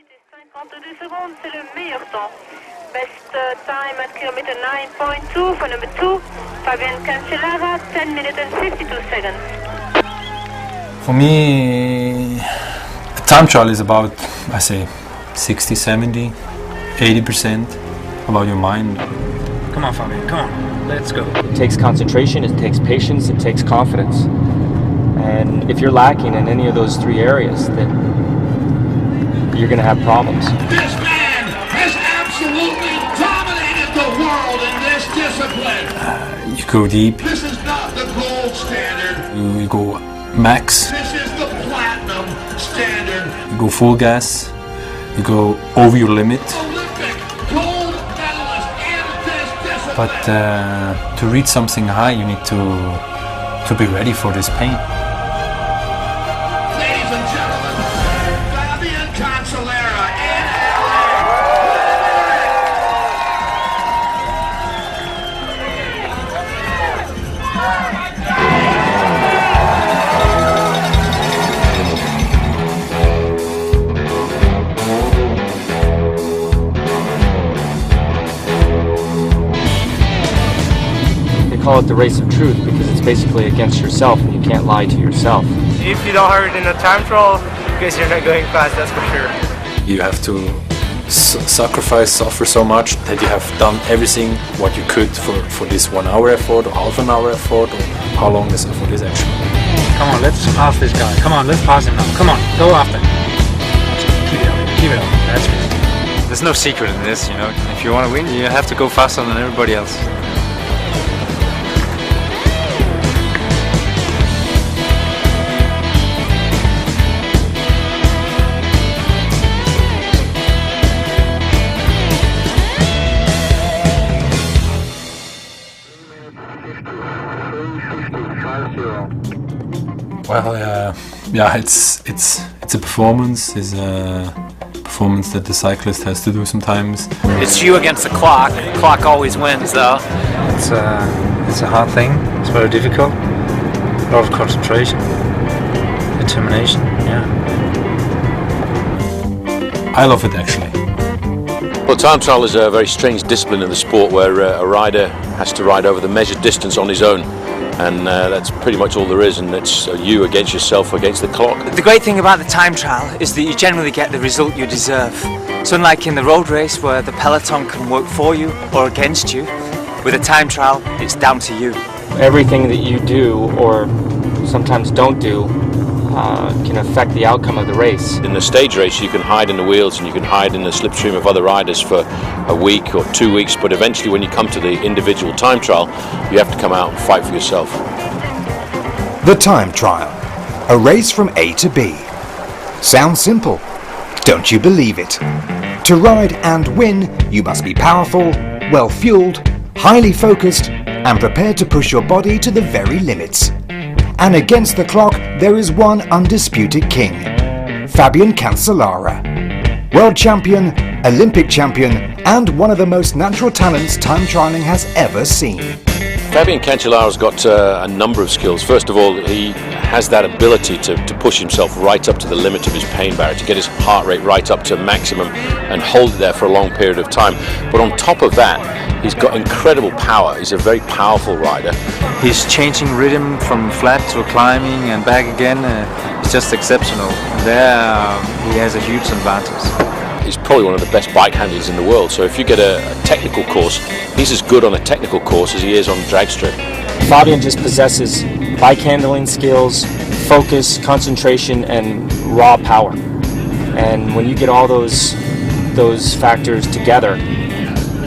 52 secondes, c'est le meilleur temps. Best time at kilometer 9.2 for number 2, GasㅣKancella라, 10 minutes and 52 seconds. For me, the time trial is about, I say, 60, 70, 80% about your mind. Come on, Fabian, come on, let's go. It takes concentration, it takes patience, it takes confidence. And if you're lacking in any of those three areas, then you're going to have problems. This man has absolutely dominated the world in this discipline. You go deep. This is not the gold standard. You go max. This is the platinum standard. You go full gas. You go over your limit. Olympic gold medalist in this discipline. But to reach something high, you need to be ready for this pain. Ladies and gentlemen, 칸첼라라 in They call it the race of truth because it's basically against yourself and you can't lie to yourself. If you don't hurry in a time trial, because you're not going fast, that's for sure. You have to suffer so much that you have done everything what you could for this 1 hour effort or half an hour effort or how long this effort is actually. Come on, let's pass this guy. Come on, let's pass him now. Come on, go after him. Keep it up, keep it up. That's good. There's no secret in this, you know. If you want to win, you have to go faster than everybody else. Well, yeah, it's a performance. It's a performance that the cyclist has to do sometimes. It's you against the clock. The clock always wins, though. It's a hard thing. It's very difficult. A lot of concentration, determination. Yeah. I love it actually. Well, time trial is a very strange discipline in the sport where a rider has to ride over the measured distance on his own. And that's pretty much all there is, and it's you against yourself, against the clock. The great thing about the time trial is that you generally get the result you deserve. So unlike in the road race where the peloton can work for you or against you, with a time trial, it's down to you. Everything that you do or sometimes don't do can affect the outcome of the race. In the stage race, you can hide in the wheels and you can hide in the slipstream of other riders for a week or 2 weeks, but eventually when you come to the individual time trial, you have to come out and fight for yourself. The time trial, a race from A to B. Sounds simple. Don't you believe it? To ride and win, you must be powerful, well-fueled, highly focused, and prepared to push your body to the very limits. And against the clock, there is one undisputed king, Gasㅣkancella라. World champion, Olympic champion, and one of the most natural talents time trialing has ever seen. Gasㅣkancellára's got a number of skills. First of all, he has that ability to push himself right up to the limit of his pain barrier, to get his heart rate right up to maximum and hold it there for a long period of time. But on top of that, he's got incredible power. He's a very powerful rider. He's changing rhythm from flat to climbing and back again. It's just exceptional. There, he has a huge advantage. He's probably one of the best bike handlers in the world. So if you get a technical course, he's as good on a technical course as he is on drag strip. Fabian just possesses bike handling skills, focus, concentration, and raw power. And when you get all those factors together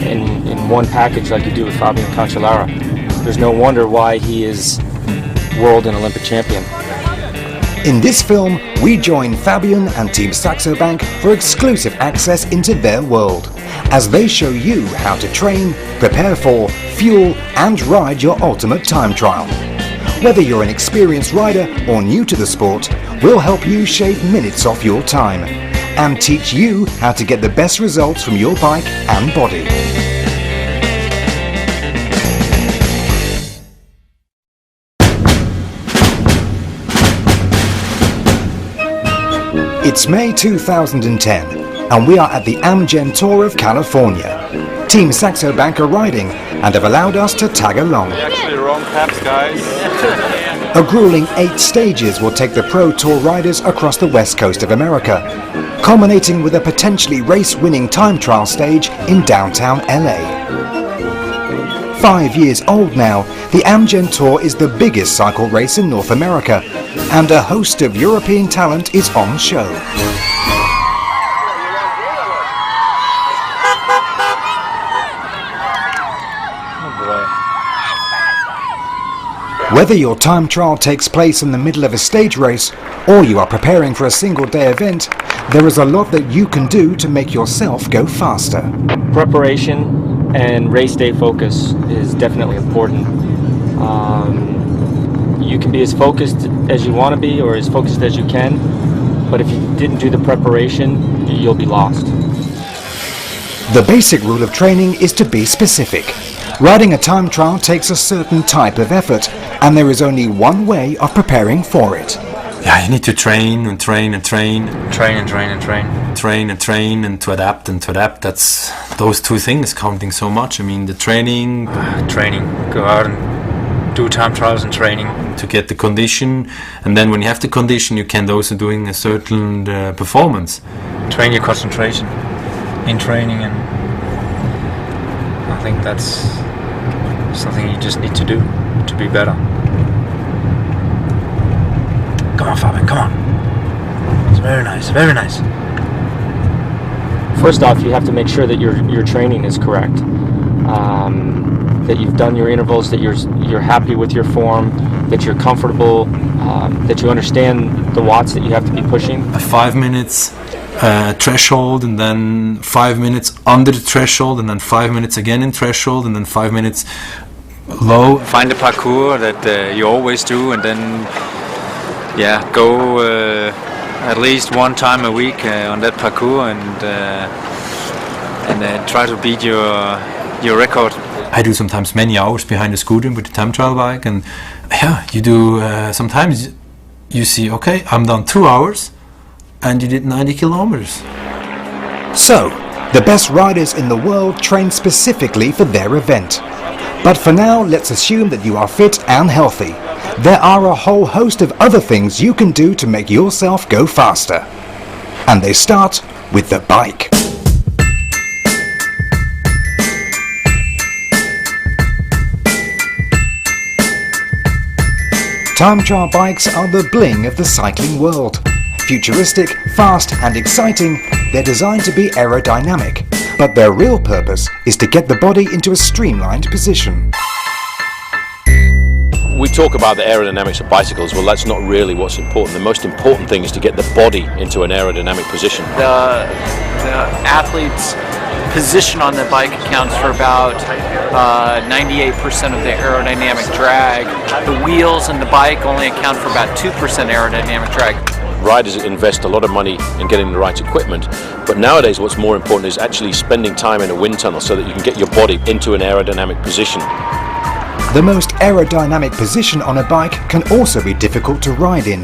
in one package like you do with Gasㅣkancellára, there's no wonder why he is world and Olympic champion. In this film, we join Fabian and Team Saxo Bank for exclusive access into their world, as they show you how to train, prepare for, fuel and ride your ultimate time trial. Whether you're an experienced rider or new to the sport, we'll help you shave minutes off your time and teach you how to get the best results from your bike and body. It's May 2010. and we are at the Amgen Tour of California. Team Saxo Bank are riding and have allowed us to tag along. Actually, wrong caps, guys. A grueling 8 stages will take the Pro Tour riders across the west coast of America, culminating with a potentially race-winning time trial stage in downtown LA. 5 years old now, the Amgen Tour is the biggest cycle race in North America, and a host of European talent is on show. Whether your time trial takes place in the middle of a stage race or you are preparing for a single-day event, there is a lot that you can do to make yourself go faster. Preparation and race day focus is definitely important. You can be as focused as you want to be or as focused as you can, but if you didn't do the preparation, you'll be lost. The basic rule of training is to be specific. Riding a time trial takes a certain type of effort, and there is only one way of preparing for it. Yeah, you need to train and train and train. Train and train and train. Train and train and to adapt and to adapt. That's those two things counting so much. I mean, the training. Training. Go out and do time trials and training. To get the condition, and then when you have the condition, you can also doing a certain performance. Train your concentration in training, and I think that's something you just need to do to be better. Come on, Fabian, come on. It's very nice, very nice. First off, you have to make sure that your training is correct. That you've done your intervals, that you're happy with your form, that you're comfortable, that you understand the watts that you have to be pushing. A 5 minutes threshold, and then 5 minutes under the threshold, and then 5 minutes again in threshold, and then 5 minutes low. Find a parkour that you always do, and then go at least one time a week on that parkour, and try to beat your record. I do sometimes many hours behind the scooter with the time trial bike, and you do sometimes you see, okay, I'm done 2 hours and you did 90 kilometers. So, the best riders in the world train specifically for their event. But for now, let's assume that you are fit and healthy. There are a whole host of other things you can do to make yourself go faster. And they start with the bike. Time trial bikes are the bling of the cycling world. Futuristic, fast and exciting, they're designed to be aerodynamic, but their real purpose is to get the body into a streamlined position. We talk about the aerodynamics of bicycles. Well, that's not really what's important. The most important thing is to get the body into an aerodynamic position. The athlete's position on the bike accounts for about 98% of the aerodynamic drag. The wheels and the bike only account for about 2% aerodynamic drag. Riders invest a lot of money in getting the right equipment, but nowadays what's more important is actually spending time in a wind tunnel so that you can get your body into an aerodynamic position. The most aerodynamic position on a bike can also be difficult to ride in.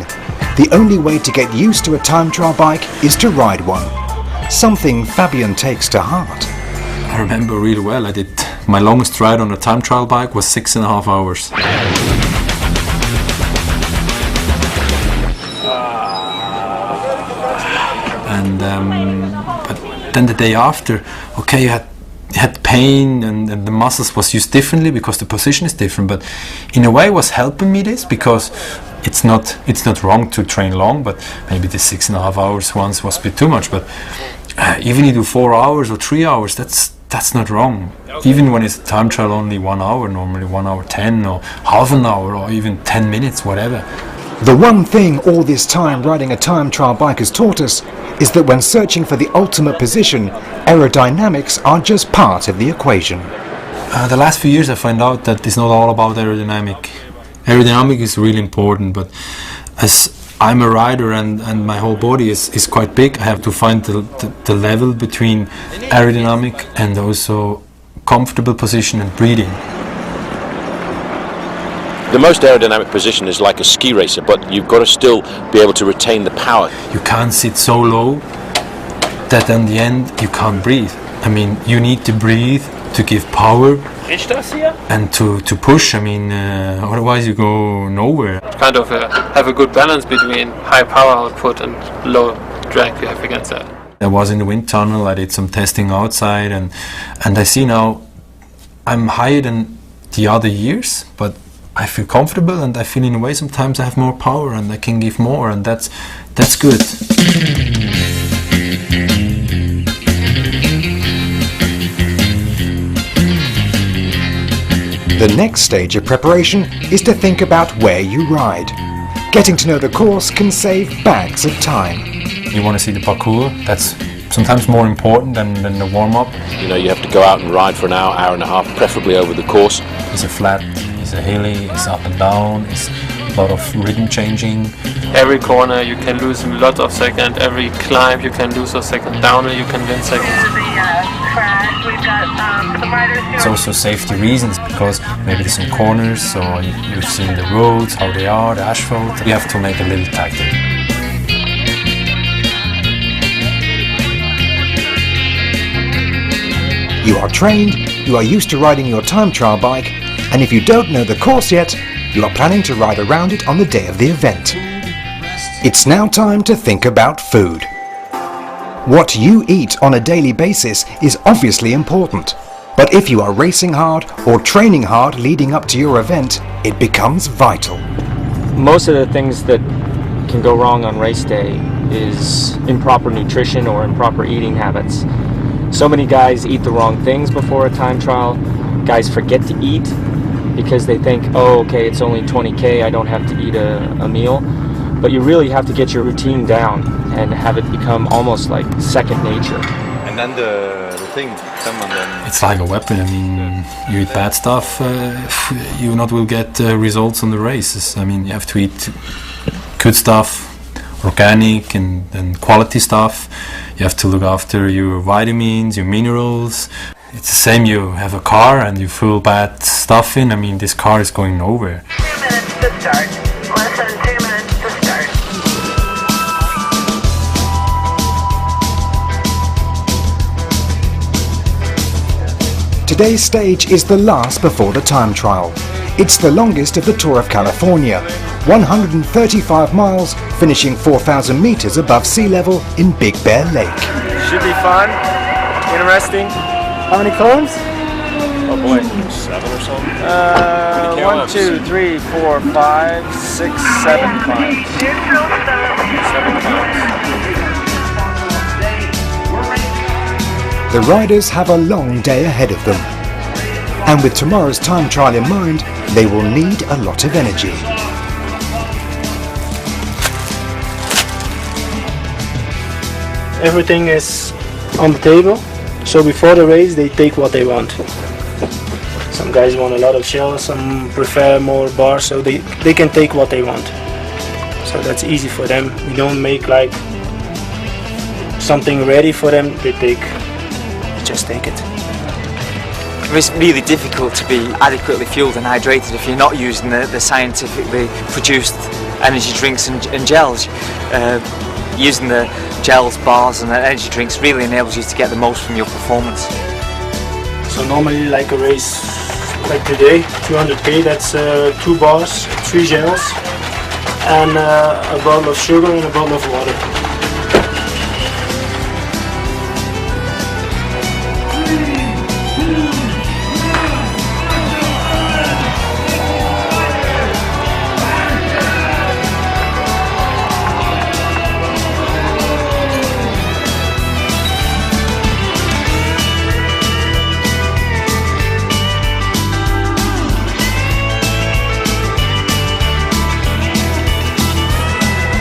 The only way to get used to a time trial bike is to ride one, something Fabian takes to heart. I remember really well, my longest ride on a time trial bike was 6.5 hours. And but then the day after, okay, you had pain and the muscles was used differently because the position is different. But in a way, it was helping me this because it's not wrong to train long, but maybe the 6.5 hours once was a bit too much. But even you do 4 hours or 3 hours, that's not wrong. Even when it's a time trial, only 1 hour, normally 1 hour 10 or half an hour or even 10 minutes, whatever. The one thing all this time riding a time trial bike has taught us is that when searching for the ultimate position, aerodynamics are just part of the equation. The last few years I found out that it's not all about aerodynamic. Aerodynamic is really important, but as I'm a rider and my whole body is quite big, I have to find the level between aerodynamic and also comfortable position and breathing. The most aerodynamic position is like a ski racer, but you've got to still be able to retain the power. You can't sit so low that in the end you can't breathe. I mean, you need to breathe to give power and to push. I mean, otherwise you go nowhere. Kind of have a good balance between high power output and low drag you have against that. I was in the wind tunnel, I did some testing outside, and I see now I'm higher than the other years, but I feel comfortable, and I feel in a way sometimes I have more power and I can give more, and that's good. The next stage of preparation is to think about where you ride. Getting to know the course can save bags of time. You want to see the parkour, that's sometimes more important than the warm-up. You know, you have to go out and ride for an hour and a half, preferably over the course. It's a flat, it's a hilly, it's up and down, it's a lot of rhythm changing. Every corner you can lose a lot of seconds, every climb you can lose a second, down you can win seconds. It's also safety reasons, because maybe there's some corners, so you've seen the roads, how they are, the asphalt. You have to make a little tactic. You are trained, you are used to riding your time trial bike, and if you don't know the course yet, you are planning to ride around it on the day of the event. It's now time to think about food. What you eat on a daily basis is obviously important, but if you are racing hard or training hard leading up to your event, it becomes vital. Most of the things that can go wrong on race day is improper nutrition or improper eating habits. So many guys eat the wrong things before a time trial. Guys forget to eat because they think, oh, okay, it's only 20K, I don't have to eat a meal. But you really have to get your routine down and have it become almost like second nature. And then the thing, it's like a weapon. I mean, you eat bad stuff, you not will get results on the races. I mean, you have to eat good stuff, organic and quality stuff. You have to look after your vitamins, your minerals. It's the same, you have a car and you fill bad stuff in. I mean, this car is going nowhere. 2 minutes to start. Less than 2 minutes to start. Today's stage is the last before the time trial. It's the longest of the Tour of California, 135 miles, finishing 4,000 meters above sea level in Big Bear Lake. Should be fun, interesting. How many climbs? Oh boy, 7 or so? 1, 2, 3, 4, 5, 6, 7 climbs. 7 climbs. The riders have a long day ahead of them. And with tomorrow's time trial in mind, they will need a lot of energy. Everything is on the table, so before the race they take what they want. Some guys want a lot of shells, some prefer more bars, so they can take what they want. So that's easy for them. We don't make like something ready for them, they just take it. It's really difficult to be adequately fueled and hydrated if you're not using the scientifically produced energy drinks and gels. Using the gels, bars and the energy drinks really enables you to get the most from your performance. So normally like a race like today, 200K, that's 2 bars, 3 gels and a bottle of sugar and a bottle of water.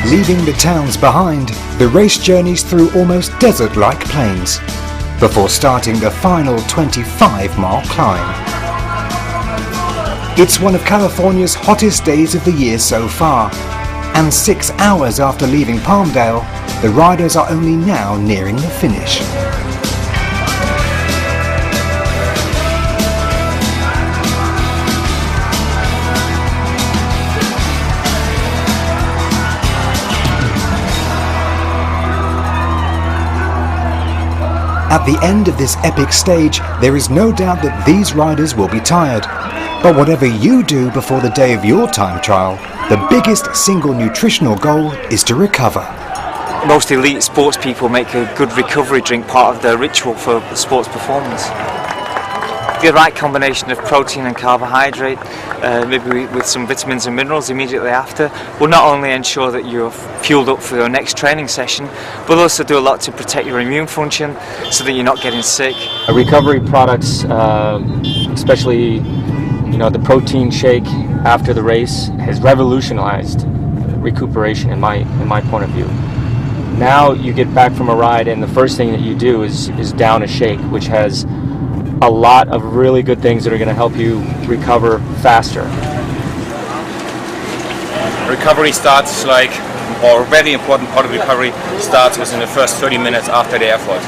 Leaving the towns behind, the race journeys through almost desert-like plains before starting the final 25-mile climb. It's one of California's hottest days of the year so far, and 6 hours after leaving Palmdale, the riders are only now nearing the finish. At the end of this epic stage, there is no doubt that these riders will be tired. But whatever you do before the day of your time trial, the biggest single nutritional goal is to recover. Most elite sports people make a good recovery drink part of their ritual for sports performance. The right combination of protein and carbohydrate, maybe with some vitamins and minerals immediately after, will not only ensure that you're fueled up for your next training session, but also do a lot to protect your immune function so that you're not getting sick. Recovery products, especially the protein shake after the race, has revolutionized recuperation in my point of view. Now you get back from a ride and the first thing that you do is down a shake, which has a lot of really good things that are going to help you recover faster. Recovery starts or a very important part of recovery starts within the first 30 minutes after the effort.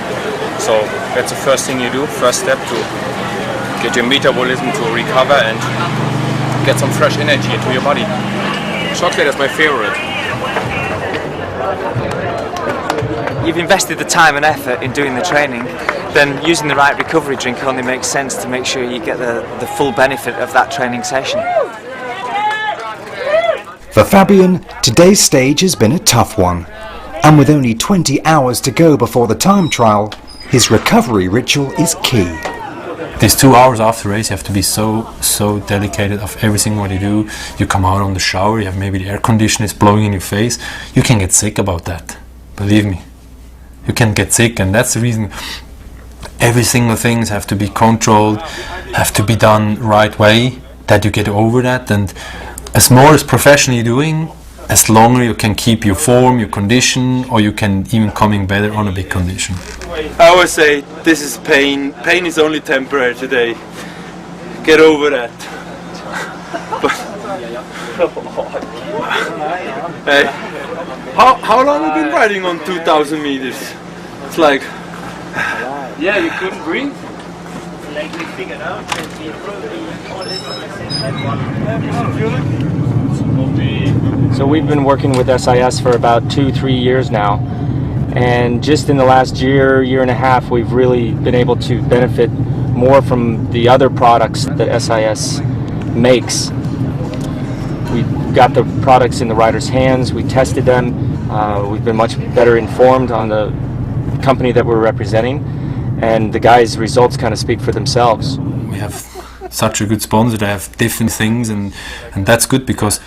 So that's the first thing you do, first step to get your metabolism to recover and get some fresh energy into your body. Chocolate is my favorite. You've invested the time and effort in doing the training, then using the right recovery drink only makes sense to make sure you get the full benefit of that training session. For Fabian, today's stage has been a tough one. And with only 20 hours to go before the time trial, his recovery ritual is key. These 2 hours after race, you have to be so dedicated of everything what you do. You come out on the shower, you have maybe the air conditioner is blowing in your face. You can get sick about that, believe me. You can get sick, and that's the reason every single things have to be controlled, have to be done right way, that you get over that. And as more as professionally doing, as longer you can keep your form, your condition, or you can even coming better on a big condition. I always say this is pain. Pain is only temporary today. Get over that. Hey, how long have you been riding on 2,000 meters? It's like, yeah, you couldn't breathe. So we've been working with SIS for about 2-3 years now, and just in the last year and a half, we've really been able to benefit more from the other products that SIS makes. We got the products in the riders' hands, we tested them, we've been much better informed on the company that we're representing, and the guys' results kind of speak for themselves. We have such a good sponsor, they have different things, and that's good, because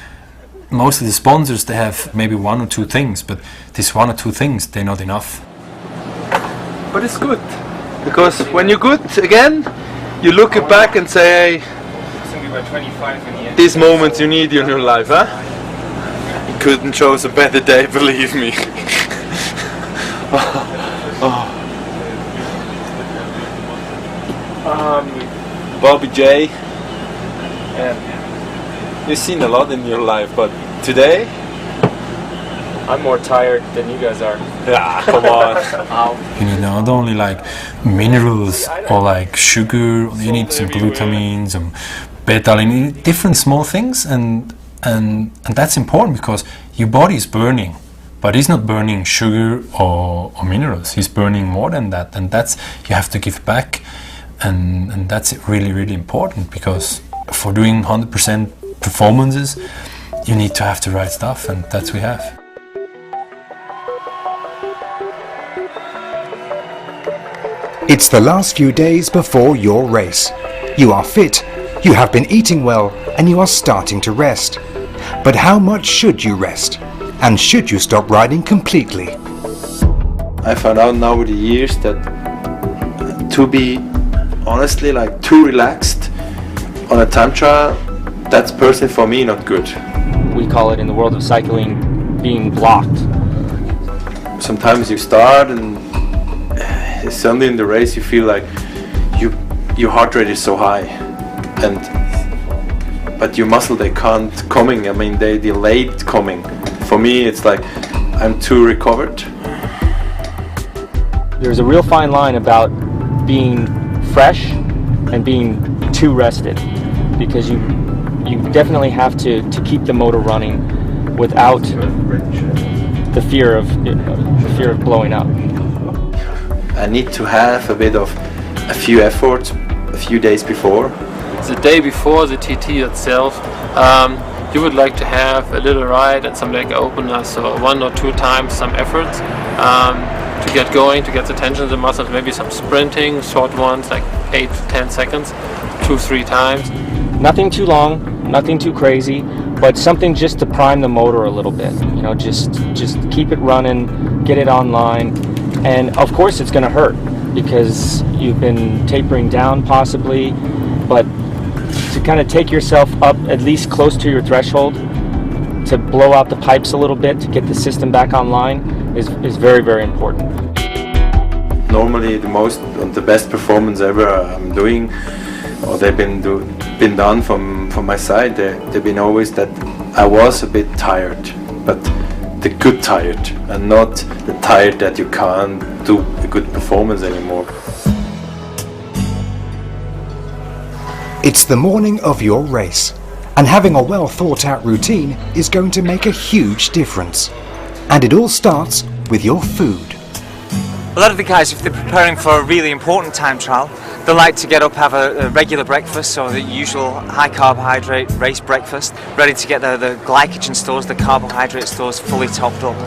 most of the sponsors, they have maybe 1 or 2 things, but these 1 or 2 things, they're not enough. but it's good, because when you're good again, you look back and say, hey, these moments you need in your life, huh? You couldn't choose a better day, believe me. Bobby J. You've seen a lot in your life, but today I'm more tired than you guys are. Yeah, come on. You need not only like minerals or like sugar, you need some glutamine, some beta-alanine, you need different small things, and that's important, because your body is burning, but he's not burning sugar or minerals, he's burning more than that, and that's, you have to give back, and that's really, really important, because for doing 100% performances, you need to have the right stuff, and that's we have. It's the last few days before your race. You are fit, you have been eating well, and you are starting to rest. But how much should you rest? And should you stop riding completely? I found out now with the years that to be honestly like too relaxed on a time trial, that's personally for me not good. We call it in the world of cycling being blocked. Sometimes you start and suddenly in the race you feel like your heart rate is so high, but your muscle, they can't coming. I mean, they delayed coming. For me, it's like I'm too recovered. There's a real fine line about being fresh and being too rested, because you definitely have to keep the motor running without the fear of blowing up. I need to have a few efforts a few days before. The day before the TT itself, you would like to have a little ride and some leg opener, so 1 or 2 times some efforts to get going, to get the tension in the muscles, maybe some sprinting, short ones like 8 to 10 seconds, 2-3 times. Nothing too long, nothing too crazy, but something just to prime the motor a little bit. You know, just keep it running, get it online, and of course it's going to hurt because you've been tapering down possibly, but to kind of take yourself up at least close to your threshold, to blow out the pipes a little bit, to get the system back online is very, very important. Normally the best performance ever I'm doing, or they've been done from my side, they've been always that I was a bit tired, but the good tired, and not the tired that you can't do a good performance anymore. It's the morning of your race, and having a well thought out routine is going to make a huge difference. And it all starts with your food. A lot of the guys, if they're preparing for a really important time trial, they like to get up, have a regular breakfast, so the usual high carbohydrate race breakfast, ready to get the glycogen stores, the carbohydrate stores fully topped up.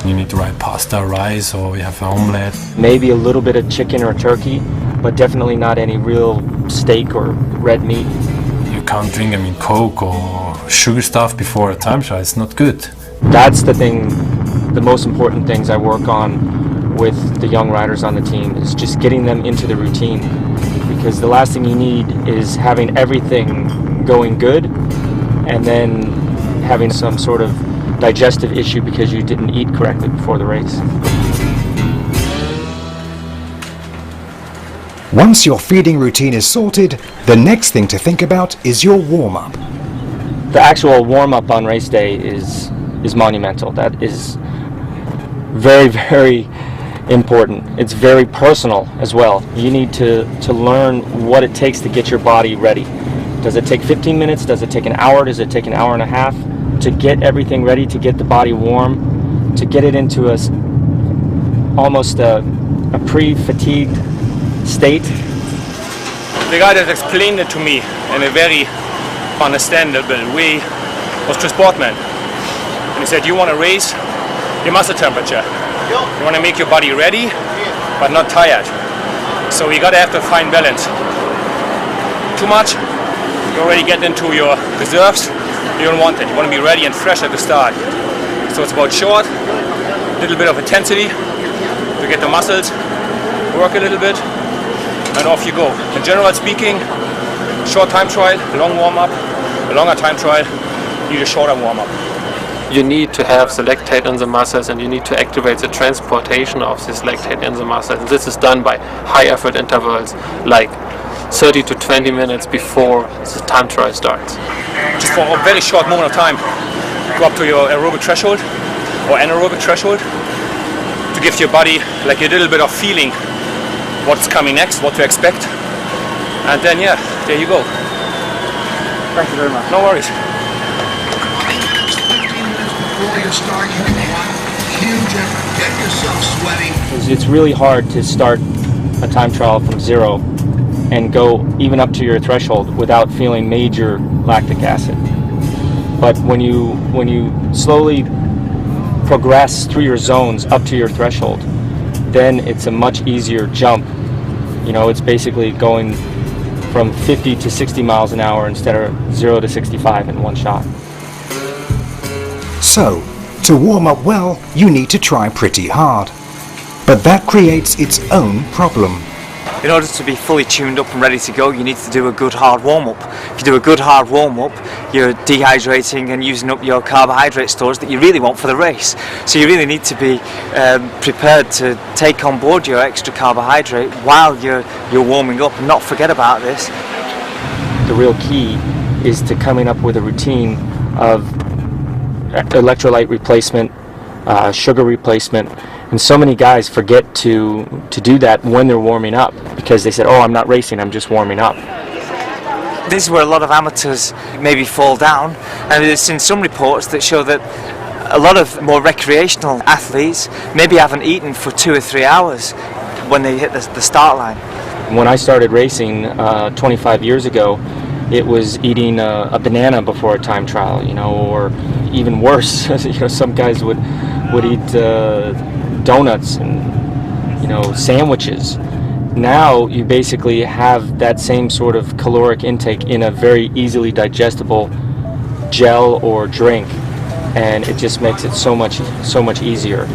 You need to write pasta, rice, or you have an omelette. Maybe a little bit of chicken or turkey, but definitely not any real steak or red meat. You can't drink, Coke or sugar stuff before a time trial. It's not good. That's the thing, the most important things I work on with the young riders on the team is just getting them into the routine, because the last thing you need is having everything going good and then having some sort of digestive issue because you didn't eat correctly before the race. Once your feeding routine is sorted, the next thing to think about is your warm-up. The actual warm-up on race day is monumental. That is very, very important. It's very personal as well. You need to learn what it takes to get your body ready. Does it take 15 minutes? Does it take an hour? Does it take an hour and a half to get everything ready, to get the body warm, to get it into almost a pre-fatigued state? The guy that explained it to me in a very understandable way was Chris Boardman. And he said, you want to raise your muscle temperature. You want to make your body ready, but not tired. So you got to have to find balance. Too much, you already get into your reserves. You don't want it. You want to be ready and fresh at the start. So it's about short, little bit of intensity to get the muscles, work a little bit, and off you go. In general speaking, short time trial, long warm-up, a longer time trial, you need a shorter warm-up. You need to have the lactate in the muscles, and you need to activate the transportation of this lactate in the muscles. And this is done by high effort intervals, like 30 to 20 minutes before the time trial starts. Just for a very short moment of time, go up to your aerobic threshold or anaerobic threshold to give your body like a little bit of feeling what's coming next, what to expect. And then, yeah, there you go. Thank you very much. No worries. Huge effort, get yourself sweating. It's really hard to start a time trial from zero and go even up to your threshold without feeling major lactic acid. But when you slowly progress through your zones up to your threshold, then it's a much easier jump. You know, it's basically going from 50 to 60 miles an hour instead of 0 to 65 in one shot. So, to warm up well, you need to try pretty hard. But that creates its own problem. In order to be fully tuned up and ready to go, you need to do a good hard warm-up. If you do a good hard warm-up, you're dehydrating and using up your carbohydrate stores that you really want for the race. So you really need to be prepared to take on board your extra carbohydrate while you're warming up, and not forget about this. The real key is to coming up with a routine of electrolyte replacement, sugar replacement, and so many guys forget to do that when they're warming up because they said, oh, I'm not racing, I'm just warming up. This is where a lot of amateurs maybe fall down, and there's seen some reports that show that a lot of more recreational athletes maybe haven't eaten for 2 or 3 hours when they hit the start line. When I started racing 25 years ago, it was eating a banana before a time trial, you know, or even worse. You know, some guys would eat donuts and, you know, sandwiches. Now you basically have that same sort of caloric intake in a very easily digestible gel or drink, and it just makes it so much easier.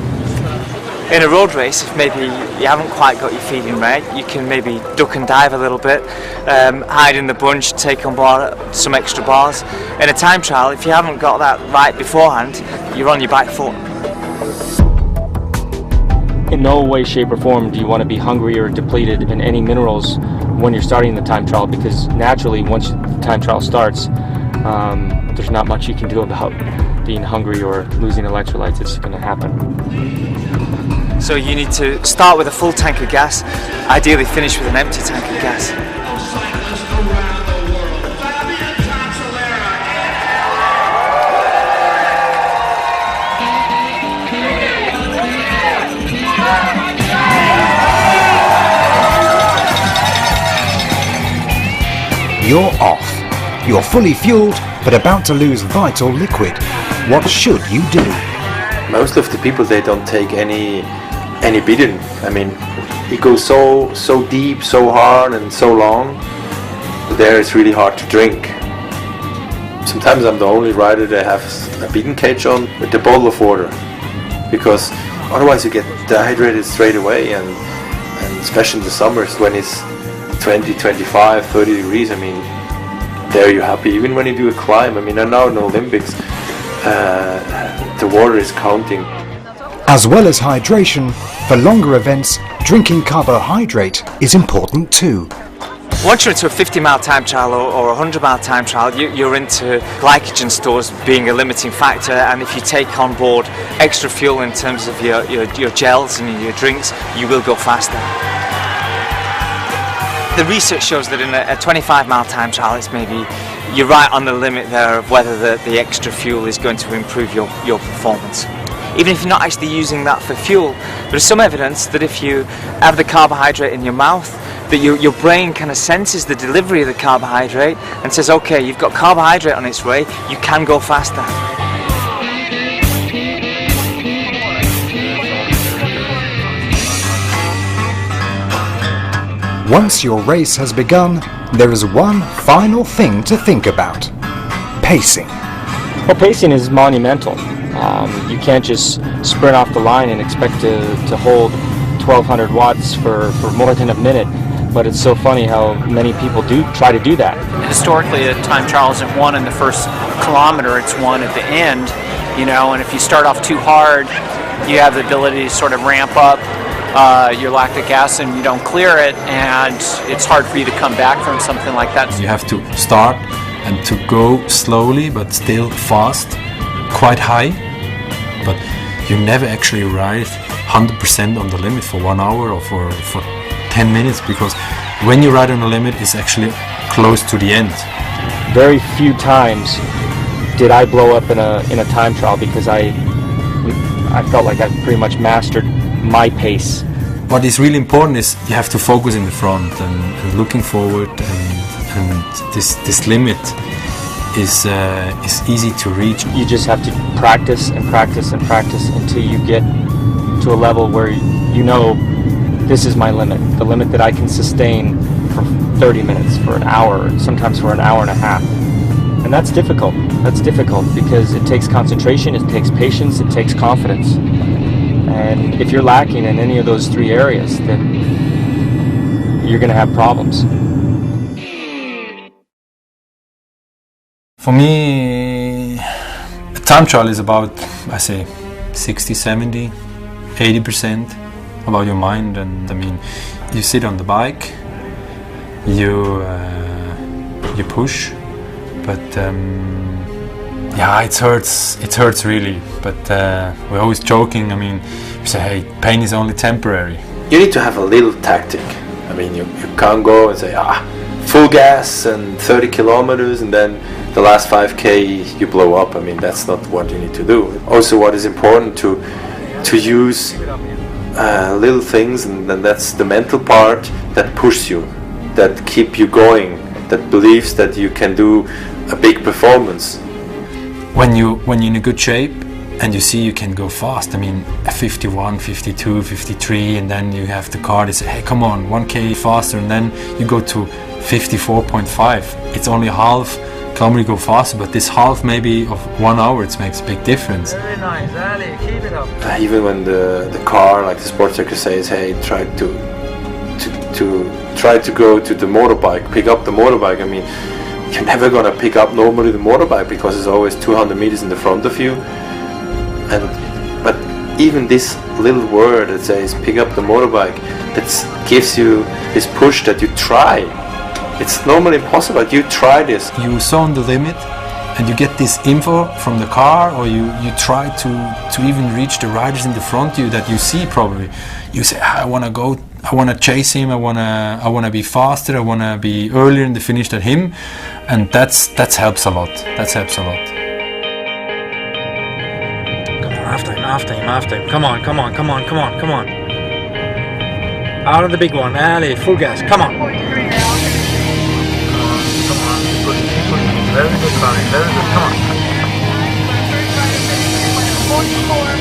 In a road race, if maybe you haven't quite got your feeding right, you can maybe duck and dive a little bit, hide in the bunch, take on board some extra bars. In a time trial, if you haven't got that right beforehand, you're on your back foot. In no way, shape or form do you want to be hungry or depleted in any minerals when you're starting the time trial, because naturally once the time trial starts, there's not much you can do about being hungry or losing electrolytes. It's going to happen. So you need to start with a full tank of gas, ideally finish with an empty tank of gas. You're off. You're fully fueled, but about to lose vital liquid. What should you do? Most of the people, they don't take any beating. I mean, it goes so deep, so hard, and so long. There, it's really hard to drink. Sometimes I'm the only rider that has a beating cage on with a bottle of water, because otherwise you get dehydrated straight away, and especially in the summers when it's 20, 25, 30 degrees, I mean, there you're happy. Even when you do a climb, I mean, I know in the Olympics, the water is counting. As well as hydration, for longer events, drinking carbohydrate is important too. Once you're into a 50-mile time trial or a 100-mile time trial, you're into glycogen stores being a limiting factor, and if you take on board extra fuel in terms of your gels and your drinks, you will go faster. The research shows that in a 25-mile time trial, it's maybe you're right on the limit there of whether the extra fuel is going to improve your performance. Even if you're not actually using that for fuel, there's some evidence that if you have the carbohydrate in your mouth, that your brain kind of senses the delivery of the carbohydrate and says, okay, you've got carbohydrate on its way, you can go faster. Once your race has begun, there is one final thing to think about: pacing. Well, pacing is monumental. You can't just sprint off the line and expect to hold 1200 watts for more than a minute. But it's so funny how many people do try to do that. Historically, a time trial isn't won in the first kilometer, it's won at the end, you know, and if you start off too hard, you have the ability to sort of ramp up your lactic acid and you don't clear it, and it's hard for you to come back from something like that. You have to start and to go slowly but still fast, quite high, but you never actually ride 100% on the limit for 1 hour or for 10 minutes, because when you ride on the limit, it's actually close to the end. Very few times did I blow up in a time trial because I felt like I pretty much mastered my pace. What is really important is you have to focus in the front and looking forward, and this limit is easy to reach. You just have to practice and practice and practice until you get to a level where you know this is my limit, the limit that I can sustain for 30 minutes, for an hour, sometimes for an hour and a half. And that's difficult. That's difficult because it takes concentration, it takes patience, it takes confidence. And if you're lacking in any of those three areas, then you're going to have problems. For me, a time trial is about, I say, 60, 70, 80% about your mind. And I mean, you sit on the bike, you push, but yeah, it hurts really. But we're always joking. I mean, we say, hey, pain is only temporary. You need to have a little tactic. I mean, you can't go and say, full gas and 30 kilometers and then the last 5k you blow up. I mean, that's not what you need to do. Also, what is important to use little things, and that's the mental part that pushes you, that keep you going, that believes that you can do a big performance. When you're in a good shape and you see you can go fast, I mean 51, 52, 53, and then you have the car, they say, hey, come on, 1k faster, and then you go to 54.5. It's only half kilometer you go faster, but this half maybe of 1 hour, it makes a big difference. Very nice, Ali, keep it up. Even when the car, like the sports director says, hey, try to go to the motorbike, pick up the motorbike. I mean, you're never gonna pick up normally the motorbike because it's always 200 meters in the front of you. But even this little word that says pick up the motorbike, that gives you this push that you try. It's normally impossible, but you try this. You zone the limit and you get this info from the car, or you try to even reach the riders in the front of you that you see probably. You say, I want to chase him, I want to be faster, I want to be earlier in the finish than him, and that helps a lot. That helps a lot. After him. Come on. Out of the big one, Ali, full gas, come on. Very good line, very good, come on. 44.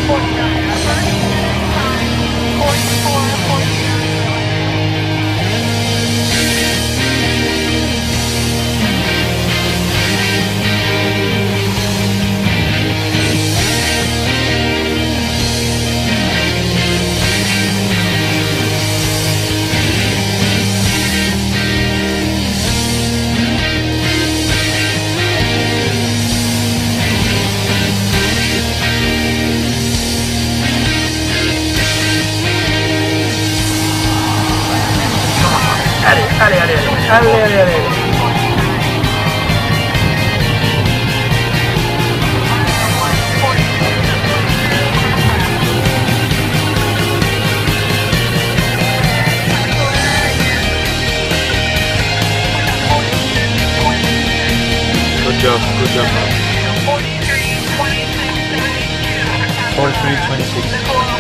Ali. Good job. 43.26.